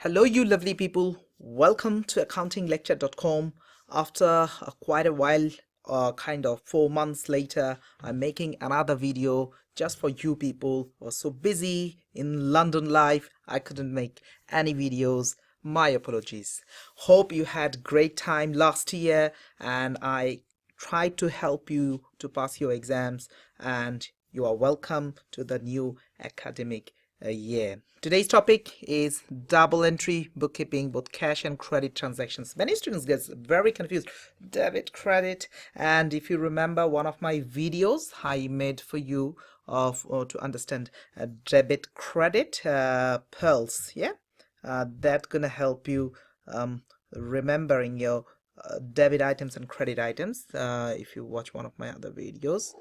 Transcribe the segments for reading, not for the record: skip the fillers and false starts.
Hello, you lovely people. Welcome to accountinglecture.com. After quite a while, kind of 4 months later, I'm making another video just for you people. I was so busy in London life, I couldn't make any videos. My apologies. Hope you had great time last year and I tried to help you to pass your exams, and you are welcome to the new academic year. Today's topic is double entry bookkeeping, both cash and credit transactions. Many students get very confused, debit, credit, and if you remember one of my videos I made for you to understand debit, credit, pearls, yeah, that's gonna help you remembering your debit items and credit items. If you watch one of my other videos,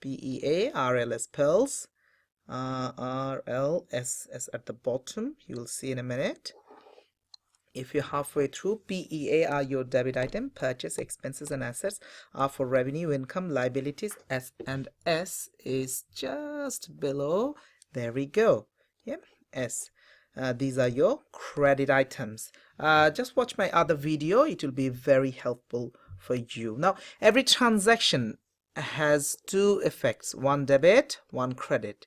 PEARLS, pearls, RLSS at the bottom, you will see in a minute. If you're halfway through, PEA are your debit item, purchase expenses and assets are for revenue, income, liabilities. S and S is just below. There we go. Yep, S. These are your credit items. Just watch my other video, it will be very helpful for you. Now, every transaction has two effects, one debit, one credit.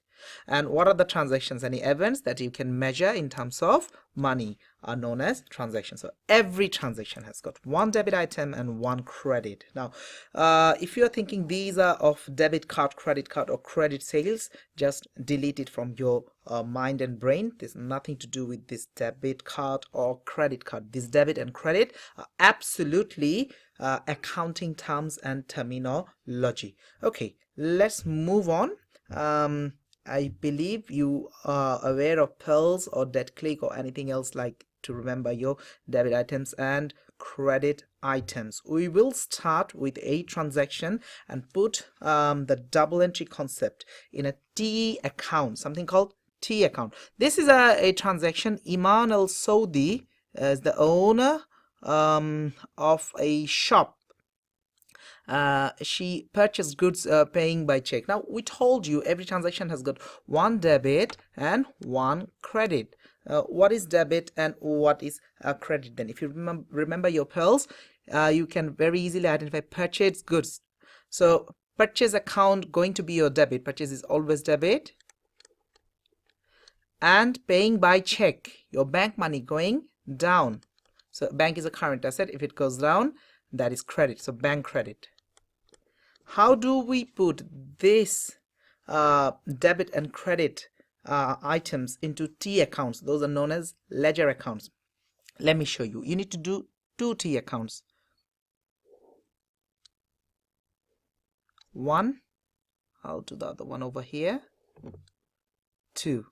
And what are the transactions? Any events that you can measure in terms of money are known as transactions. So every transaction has got one debit item and one credit. Now, if you're thinking these are of debit card, credit card, or credit sales, just delete it from your mind and brain. There's nothing to do with this debit card or credit card. This debit and credit are absolutely accounting terms and terminology. Okay, let's move on. I believe you are aware of pearls or debt click or anything else like to remember your debit items and credit items. We will start with a transaction and put the double entry concept in a T account, something called T account. This is a transaction. Iman Al Saudi is the owner of a shop. She purchased goods paying by check. Now we told you every transaction has got one debit and one credit. What is debit and what is credit then? If you remember your pearls, you can very easily identify purchased goods. So purchase account going to be your debit. Purchase is always debit. And paying by check, your bank money going down. So bank is a current asset. If it goes down, that is credit. So bank credit. How do we put this debit and credit items into T accounts? Those are known as ledger accounts. Let me show you. You need to do two T accounts. One, I'll do the other one over here. Two.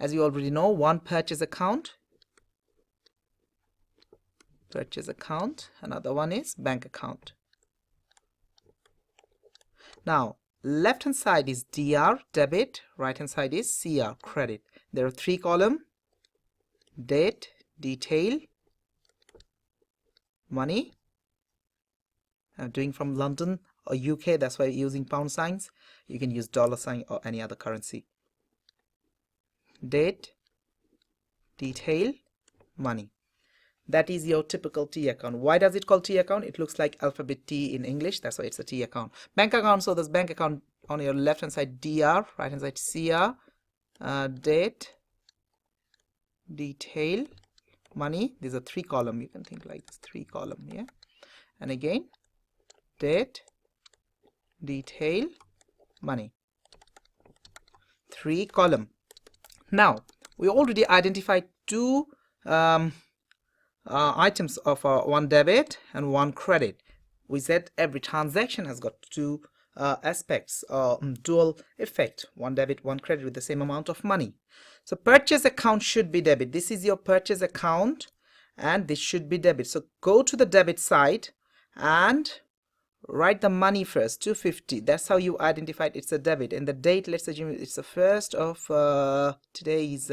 As you already know, one purchase account. Another one is bank account. Now, left hand side is DR, debit, right hand side is CR, credit. There are three columns: date, detail, money. I'm doing from London or UK, that's why I'm using pound signs. You can use dollar sign or any other currency. Date, detail, money. That is your typical T account. Why does it call T account? It looks like alphabet T in English. That's why it's a T account. Bank account. So there's bank account on your left hand side DR, right hand side CR, date, detail, money. These are three column. You can think like this, three column. Yeah. And again, date, detail, money. Three column. Now we already identified two items of one debit and one credit. We said every transaction has got two aspects, dual effect, one debit, one credit with the same amount of money. So purchase account should be debit. This is your purchase account and this should be debit. So go to the debit side and write the money first, 250. That's how you identified it's a debit. And the date, let's assume it's the 1st of today is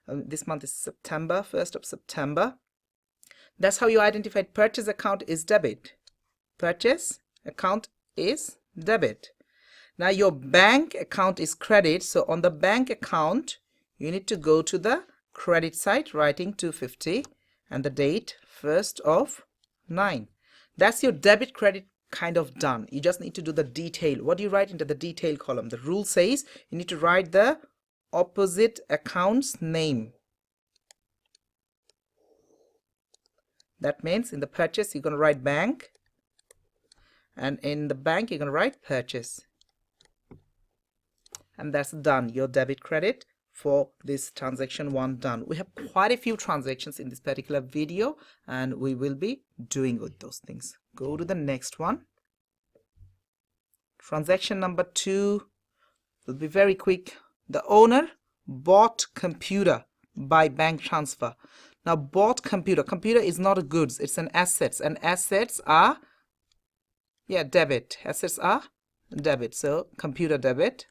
this month is September, 1st of September. That's how you identified purchase account is debit. Purchase account is debit. Now your bank account is credit. So on the bank account, you need to go to the credit side, writing 250 and the date 1st of 9. That's your debit credit kind of done. You just need to do the detail. What do you write into the detail column? The rule says you need to write the opposite account's name. That means in the purchase you're going to write bank, and in the bank you're going to write purchase. And that's done. Your debit credit for this transaction 1 done. We have quite a few transactions in this particular video, and we will be doing with those things. Go to the next one. Transaction number 2 will be very quick. The owner bought computer by bank transfer. Now, bought computer. Computer is not a goods, it's an assets, and assets are debit. Assets are debit. So computer debit.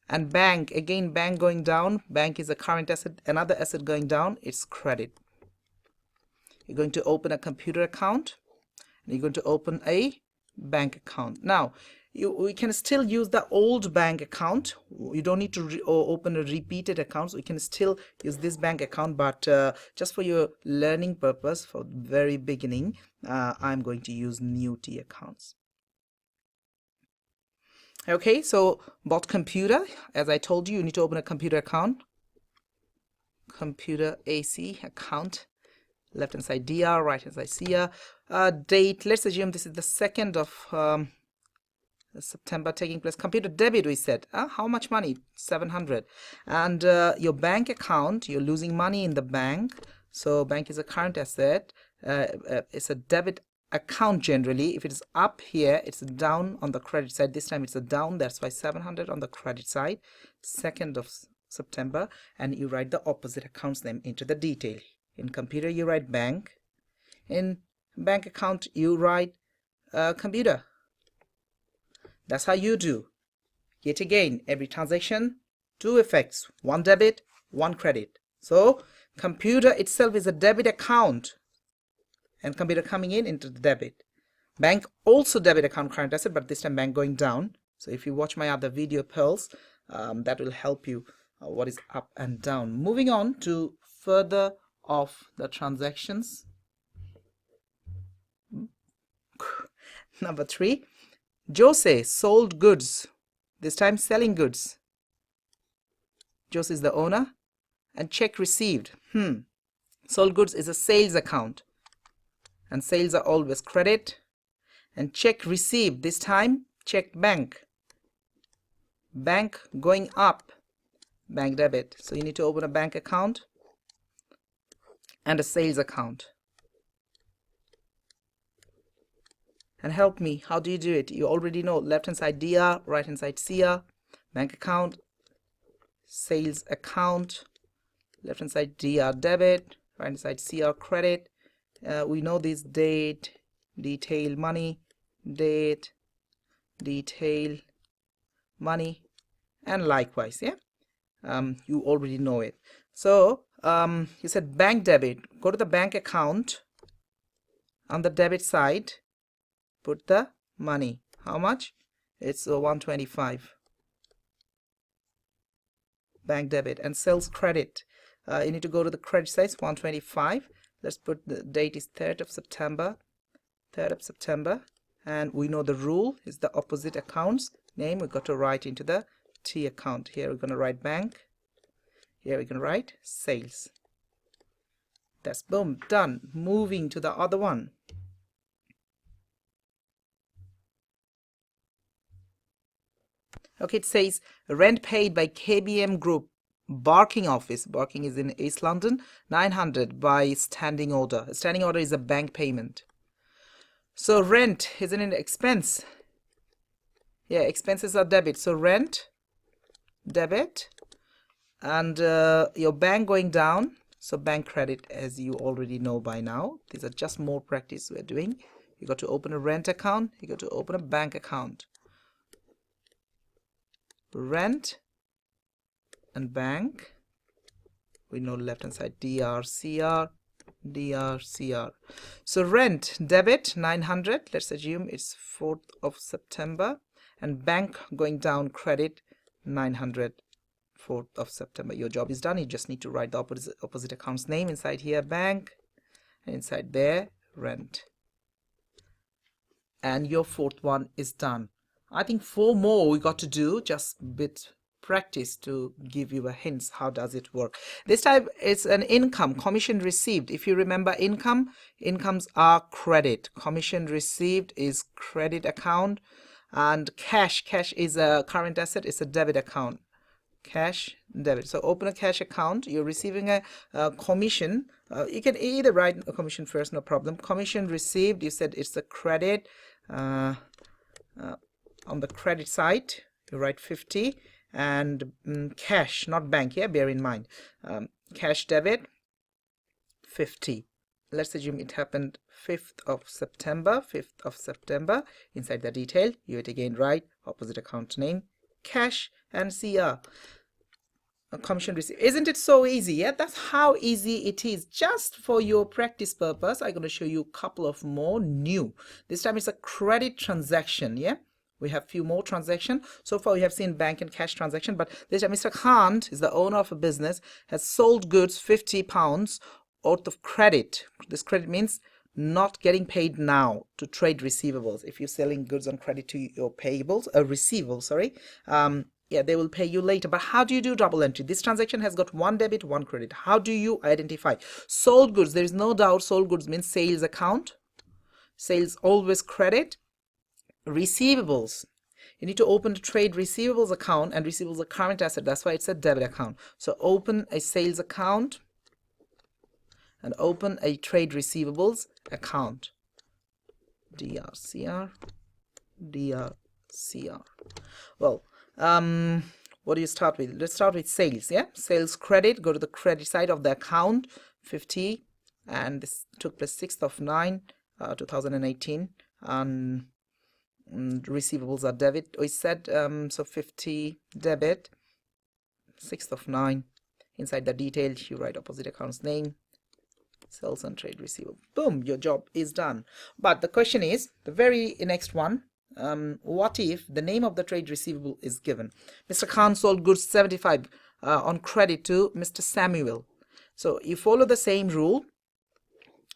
And bank, again, bank going down. Bank is a current asset. Another asset going down, it's credit. You're going to open a computer account, and you're going to open a bank account. Now, we can still use the old bank account. You don't need to open a repeated account. So we can still use this bank account, but just for your learning purpose, for very beginning, I'm going to use new T accounts. Okay, so bought computer. As I told you, you need to open a computer account. Computer AC account. Left hand side DR, right hand side CR. Date, let's assume this is the 2nd of September taking place. Computer debit, we said. How much money? 700. And your bank account, you're losing money in the bank. So bank is a current asset. It's a debit account generally. If it is up here, it's down on the credit side. This time it's a down. That's why 700 on the credit side. 2nd of September. And you write the opposite account's name into the detail. In computer, you write bank. In bank account, you write computer. That's how you do. Yet again, every transaction, 2 effects. 1 debit, 1 credit. So, computer itself is a debit account. And computer coming in into the debit. Bank also debit account current asset, but this time bank going down. So, if you watch my other video pearls, that will help you what is up and down. Moving on to further of the transactions. Number 3. Jose sold goods. This time selling goods. Jose is the owner. And check received. Sold goods is a sales account. And sales are always credit. And check received. This time check bank. Bank going up. Bank debit. So you need to open a bank account and a sales account. And help me, how do you do it? You already know, left hand side DR, right hand side CR, bank account, sales account, left hand side DR debit, right hand side CR credit. We know this: date, detail, money, date, detail, money, and likewise. You already know it. So you said bank debit. Go to the bank account. On the debit side, put the money. How much? It's 125. Bank debit. And sales credit. You need to go to the credit side, 125. Let's put the date is 3rd of September. 3rd of September. And we know the rule is the opposite account's name. We've got to write into the T account. Here we're going to write bank. Here we can write sales. That's boom, done. Moving to the other one. Okay, it says rent paid by KBM Group, Barking office. Barking is in East London. 900 by standing order. Standing order is a bank payment. So rent isn't an expense. Yeah, expenses are debit. So rent, debit, and your bank going down. So bank credit, as you already know by now. These are just more practice we're doing. You got to open a rent account. You got to open a bank account. Rent and bank. We know left hand side DRCR, DRCR. So rent debit 900. Let's assume it's 4th of September, and bank going down credit 900 4th of September. Your job is done. You just need to write the opposite account's name inside here, bank, and inside there, rent. And your 4th one is done. I think 4 more we got to do, just a bit practice to give you a hint how does it work. This time it's an income, commission received. If you remember incomes are credit. Commission received is credit account, and cash is a current asset, it's a debit account. Cash, debit. So open a cash account. You're receiving a commission. You can either write a commission first, no problem. Commission received, you said it's a credit. On the credit side you write 50, and cash, not bank, yeah, bear in mind. Cash debit 50. Let's assume it happened 5th of September. Inside the detail you would again write opposite account name, cash, and CR. Commission received. Isn't it so easy? Yeah, that's how easy it is. Just for your practice purpose, I'm going to show you a couple of more new. This time it's a credit transaction. Yeah, we have few more transactions. So far we have seen bank and cash transaction, but this time Mr. Khan is the owner of a business, has sold goods £50 worth of credit. This credit means not getting paid now to trade receivables. If you're selling goods on credit to your payables, receivables, sorry, yeah, they will pay you later. But how do you do double entry? This transaction has got 1 debit, 1 credit. How do you identify? Sold goods, there is no doubt sold goods means sales account. Sales always credit. Receivables, you need to open the trade receivables account, and receivables are current asset, that's why it's a debit account. So open a sales account and open a trade receivables account. DRCR. Well, what do you start with? Let's start with sales. Yeah, sales credit. Go to the credit side of the account, 50, and this took place 6th of 9 2018, and receivables are debit. We said so 50 debit, 6th of 9. Inside the detail you write opposite account's name, sales and trade receivable. Boom, your job is done. But the question is the very next one. What if the name of the trade receivable is given? Mr. Khan sold goods 75 on credit to Mr. Samuel. So you follow the same rule.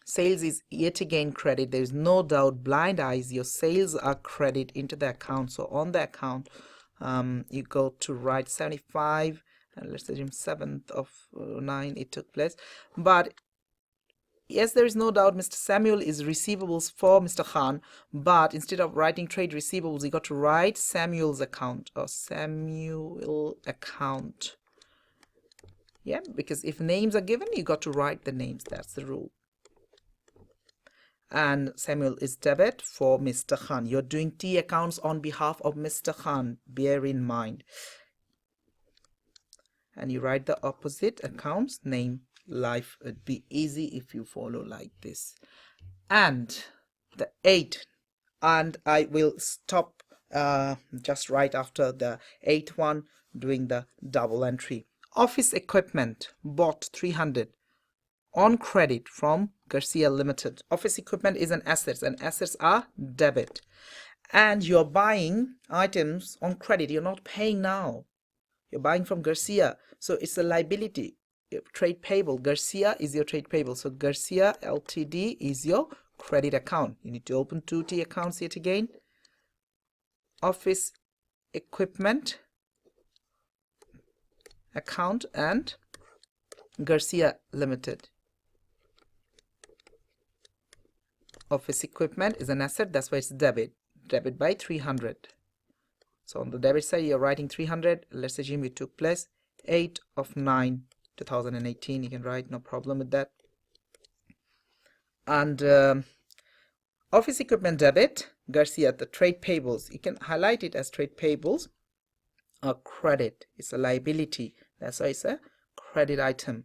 Sales is yet again credit. There is no doubt, blind eyes, your sales are credit into the account. So on the account you go to write 75, and let's assume 7th of 9 it took place. But yes, there is no doubt Mr. Samuel is receivables for Mr. Khan, but instead of writing trade receivables, you got to write Samuel's account, or Samuel account. Yeah, because if names are given, you got to write the names. That's the rule. And Samuel is debit for Mr. Khan. You're doing T accounts on behalf of Mr. Khan, bear in mind. And you write the opposite account's name. Life would be easy if you follow like this. And the 8, and I will stop just right after the 8th one, doing the double entry. Office equipment bought 300 on credit from Garcia Limited. Office equipment is an asset, and assets are debit. And you're buying items on credit. You're not paying now. You're buying from Garcia, so it's a liability. Trade payable. Garcia is your trade payable. So Garcia Ltd is your credit account. You need to open 2 T accounts yet again. Office equipment account and Garcia Limited. Office equipment is an asset, that's why it's debit. Debit by 300. So on the debit side you're writing 300. Let's assume it took place 8th of 9 2018. You can write, no problem with that. And office equipment debit, Garcia, the trade payables, you can highlight it as trade payables or credit. It's a liability, that's why it's a credit item.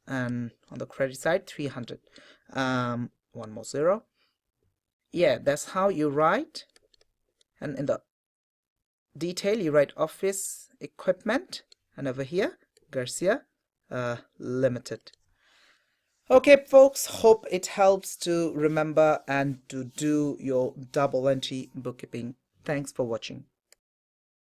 And on the credit side 300. One more 0. Yeah, that's how you write. And in the detail you write office equipment, and over here Garcia Limited. Okay folks, hope it helps to remember and to do your double entry bookkeeping. Thanks for watching.